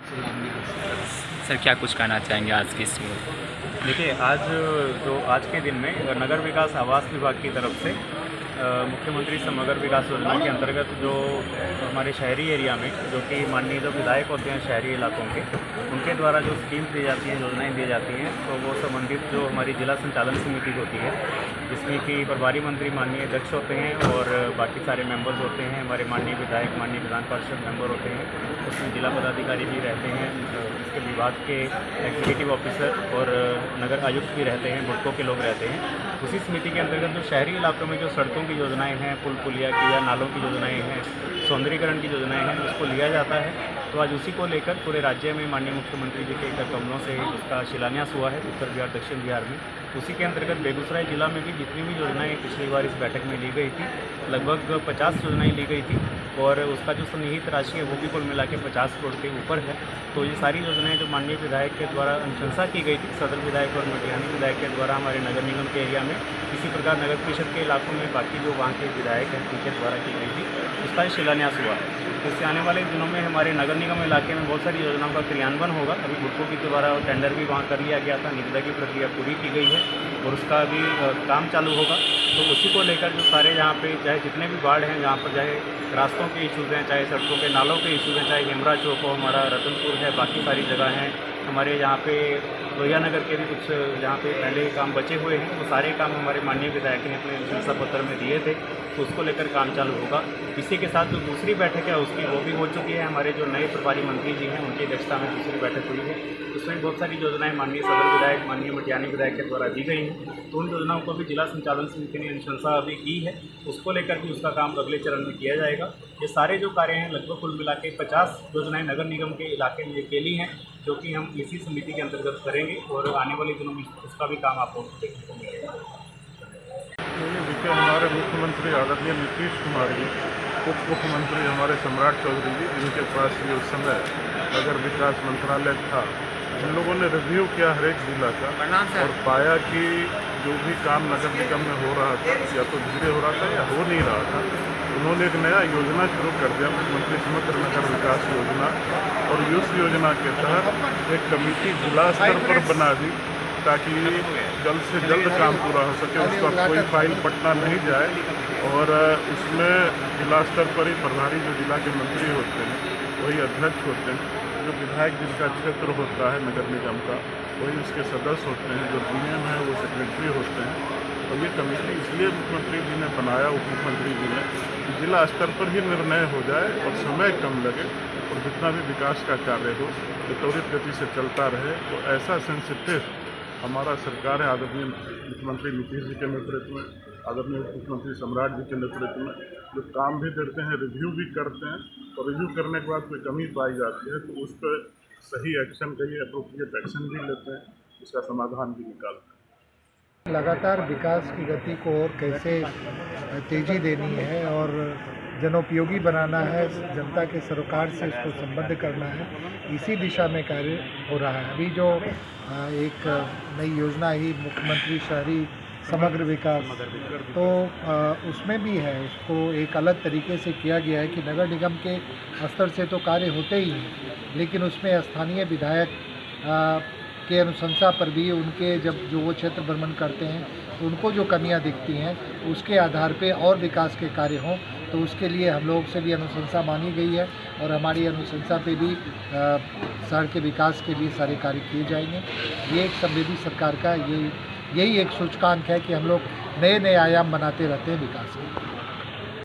Sir क्या कुछ कहना चाहेंगे आज की इसमें? देखिए, आज के दिन में नगर विकास आवास विभाग की तरफ से मुख्यमंत्री समग्र विकास योजना के अंतर्गत जो हमारे शहरी एरिया में जो कि माननीय जो विधायक होते हैं शहरी इलाकों के, उनके द्वारा जो स्कीम्स दी जाती हैं, योजनाएं दी जाती हैं, तो वो संबंधित जो हमारी जिला संचालन समिति होती है, जिसमें कि प्रभारी मंत्री माननीय अध्यक्ष होते हैं और बाकी सारे मेंबर्स होते हैं, हमारे माननीय विधायक, माननीय विधान परिषद मेंबर होते हैं, उसमें जिला पदाधिकारी भी रहते हैं, इसके विभाग के एग्जीक्यूटिव ऑफिसर और नगर आयुक्त भी रहते हैं, बुडको के लोग रहते हैं। उसी समिति के अंतर्गत जो शहरी इलाकों में जो सड़कों की योजनाएं हैं, पुल पुलिया की या नालों की योजनाएं हैं, सौंदर्यीकरण की योजनाएं हैं, उसको लिया जाता है। तो आज उसी को लेकर पूरे राज्य में माननीय मुख्यमंत्री जी के कर कमलों से उसका शिलान्यास हुआ है उत्तर बिहार, दक्षिण बिहार में। उसी के अंतर्गत बेगूसराय जिला में भी जितनी भी योजनाएं पिछली बार इस बैठक में ली गई थी, लगभग 50 योजनाएं ली गई थी और उसका जो सन्निहित राशि है वो भी कुल मिला के 50 करोड़ के ऊपर है। तो ये सारी योजनाएं जो माननीय विधायक के द्वारा अनुशंसा की गई थी, सदर विधायक और मटिहानी विधायक के द्वारा हमारे नगर निगम के एरिया में, इसी प्रकार नगर परिषद के इलाकों में बाकी जो वहाँ के विधायक हैं उनके द्वारा की गई थी, उसका शिलान्यास हुआ है। इससे आने वाले दिनों में हमारे नगर निगम इलाके में बहुत सारी योजनाओं का क्रियान्वयन होगा। अभी बुडको के द्वारा टेंडर भी वहाँ कर लिया गया था, निविदा की प्रक्रिया पूरी की गई है और उसका अभी काम चालू होगा। तो उसी को लेकर जो सारे यहाँ पे चाहे जितने भी वार्ड हैं, जहाँ पर चाहे रास्तों के इशूज़ हैं, चाहे सड़कों के नालों के इशूज़ हैं, चाहे हेमरा चौक हो, हमारा रतनपुर है, बाकी सारी जगह हैं, हमारे यहाँ पे लोहिया नगर के भी कुछ जहाँ पे पहले काम बचे हुए हैं, वो सारे काम हमारे माननीय विधायक ने अपने अनुशंसा पत्र में दिए थे, तो उसको लेकर काम चालू होगा। इसी के साथ जो दूसरी बैठक है उसकी वो भी हो चुकी है। हमारे जो नए प्रभारी मंत्री जी हैं उनकी अध्यक्षता में दूसरी बैठक हुई है। उसमें बहुत सारी योजनाएं माननीय सदर विधायक, माननीय मटिहानी विधायक के द्वारा दी गई हैं, तो उन योजनाओं को भी जिला संचालन समिति ने अनुशंसा अभी की है, उसको लेकर भी उसका काम अगले चरण में किया जाएगा। ये सारे जो कार्य हैं लगभग कुल मिला के 50 योजनाएं नगर निगम के इलाके में अकेली हैं, जो कि हम इसी समिति के अंतर्गत करेंगे और आने वाले दिनों में उसका भी काम आपको देखने को मिलेगा। देखिए, हमारे मुख्यमंत्री आदरणीय नीतीश कुमार जी, उप मुख्यमंत्री हमारे सम्राट चौधरी जी, जिनके पास ये उस समय नगर विकास मंत्रालय था, इन लोगों ने रिव्यू किया हर एक जिला का और पाया कि जो भी काम नगर निगम में हो रहा था या तो धीरे हो रहा था या हो नहीं रहा था। उन्होंने एक नया योजना शुरू कर दिया, मुख्यमंत्री समग्र नगर विकास योजना, और उस योजना के तहत एक कमेटी जिला स्तर पर बना दी ताकि जल्द से जल्द काम पूरा हो सके, उसका कोई फाइल पटना नहीं जाए। और उसमें जिला स्तर पर ही प्रभारी जो जिला के मंत्री होते हैं वही अध्यक्ष होते हैं, जो विधायक जिनका क्षेत्र होता है नगर निगम का वही उसके सदस्य होते हैं, जो डीएम है वो सेक्रेटरी होते हैं। और ये कमेटी इसलिए मुख्यमंत्री जी ने बनाया, उप मुख्यमंत्री जी ने, कि जिला स्तर पर ही निर्णय हो जाए और समय कम लगे और जितना भी विकास का कार्य हो तो त्वरित गति से चलता रहे। तो ऐसा सेंसिटिव हमारा सरकार है आदरणीय मुख्यमंत्री नीतीश जी के नेतृत्व में, आदरणीय मुख्यमंत्री सम्राट जी के नेतृत्व में, जो काम भी देते हैं, रिव्यू भी करते हैं और रिव्यू करने के बाद कोई कमी पाई जाती है तो उस पर सही एक्शन कहिए, अप्रोप्रिएट एक्शन भी लेते हैं, उसका समाधान भी निकालते हैं। लगातार विकास की गति को और कैसे तेज़ी देनी है और जनोपयोगी बनाना है, जनता के सरोकार से इसको संबद्ध करना है, इसी दिशा में कार्य हो रहा है। अभी जो एक नई योजना आई मुख्यमंत्री शहरी समग्र विकास, तो उसमें भी है, उसको एक अलग तरीके से किया गया है कि नगर निगम के स्तर से तो कार्य होते ही हैं, लेकिन उसमें स्थानीय विधायक के अनुशंसा पर भी उनके जब जो वो क्षेत्र भ्रमण करते हैं तो उनको जो कमियां दिखती हैं उसके आधार पे और विकास के कार्य हों, तो उसके लिए हम लोग से भी अनुशंसा मानी गई है और हमारी अनुशंसा पे भी शहर के विकास के लिए सारे कार्य किए जाएंगे। ये एक संवेदी सरकार का यही एक सूचकांक है कि हम लोग नए नए आयाम बनाते रहते हैं विकास के।